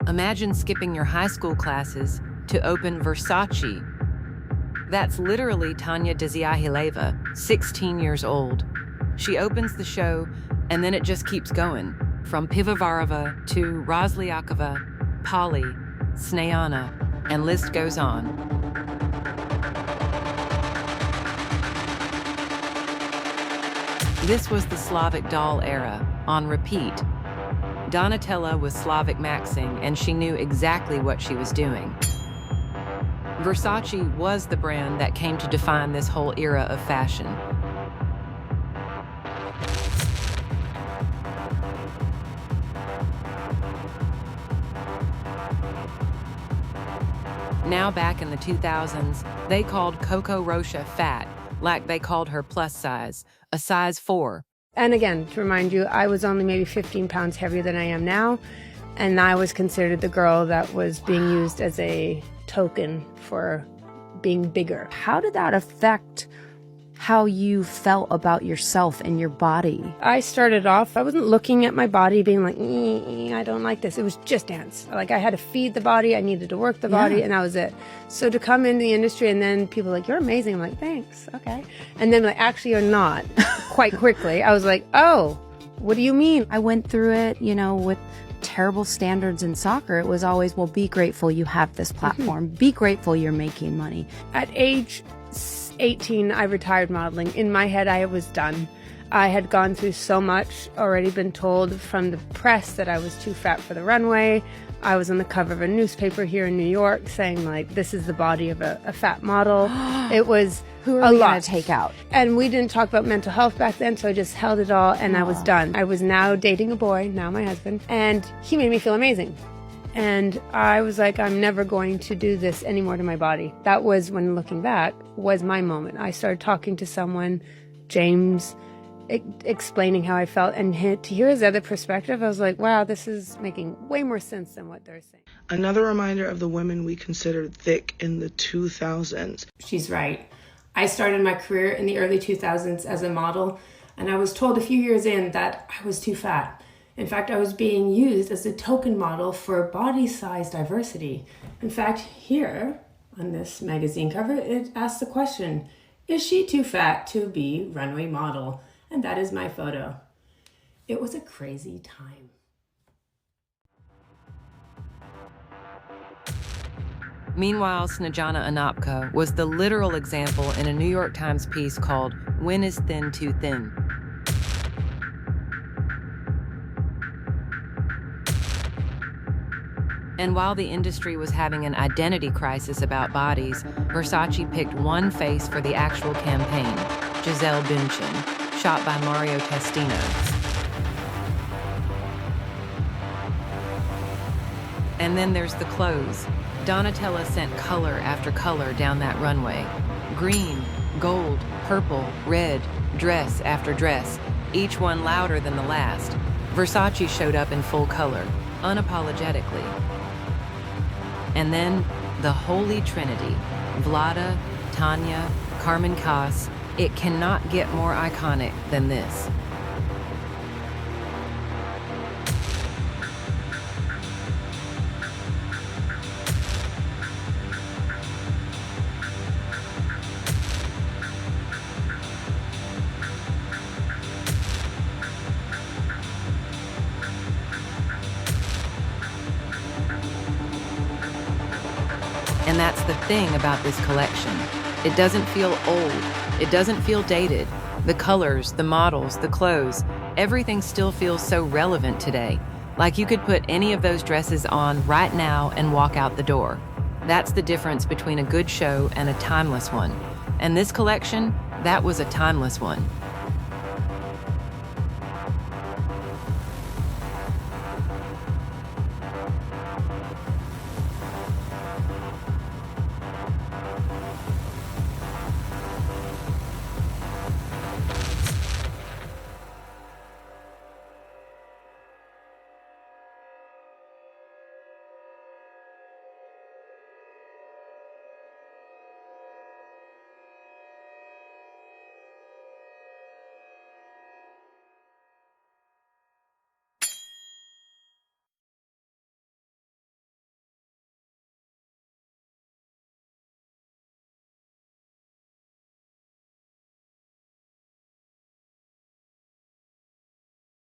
Imagine skipping your high school classes to open Versace. That's literally Tanya Dzyahileva, 16 years old. She opens the show, and then it just keeps going. From Pivovarova to Rozlyakova, Polly, Snejana, and list goes on. This was the Slavic doll era, on repeat. Donatella was Slavic maxing, and she knew exactly what she was doing. Versace was the brand that came to define this whole era of fashion. Now back in the 2000s, they called Coco Rocha fat, like they called her plus size, a size 4. And again, to remind you, I was only maybe 15 pounds heavier than I am now, and I was considered the girl that was being used as a token for being bigger. How did that affect how you felt about yourself and your body? I started off, I wasn't looking at my body being like, I don't like this. It was just dance. Like, I had to feed the body, I needed to work the body, and that was it. So to come into the industry and then people are like, you're amazing. I'm like, thanks, okay. And then like, actually you're not, quite quickly. I was like, oh, what do you mean? I went through it, with terrible standards in soccer. It was always, well, be grateful you have this platform. Be grateful you're making money. At age 18, I retired modeling. In my head, I was done. I had gone through so much, already been told from the press that I was too fat for the runway. I was on the cover of a newspaper here in New York saying, like, this is the body of a fat model. It was Who are we going to take out? And we didn't talk about mental health back then, so I just held it all, and I was done. I was now dating a boy, now my husband, and he made me feel amazing. And I was like, I'm never going to do this anymore to my body. That was, when looking back, was my moment. I started talking to someone, James, explaining how I felt, and to hear his other perspective, I was like, wow, this is making way more sense than what they're saying. Another reminder of the women we considered thick in the 2000s. She's right. I started my career in the early 2000s as a model, and I was told a few years in that I was too fat. In fact, I was being used as a token model for body size diversity. In fact, here on this magazine cover, it asks the question, is she too fat to be runway model? And that is my photo. It was a crazy time. Meanwhile, Snejana Anopka was the literal example in a New York Times piece called When is Thin Too Thin? And while the industry was having an identity crisis about bodies, Versace picked one face for the actual campaign, Gisele Bündchen, shot by Mario Testino. And then there's the clothes. Donatella sent color after color down that runway. Green, gold, purple, red, dress after dress, each one louder than the last. Versace showed up in full color, unapologetically. And then the Holy Trinity, Vlada, Tanya, Carmen Kass. It cannot get more iconic than this. And that's the thing about this collection. It doesn't feel old. It doesn't feel dated. The colors, the models, the clothes, everything still feels so relevant today. Like you could put any of those dresses on right now and walk out the door. That's the difference between a good show and a timeless one. And this collection, that was a timeless one.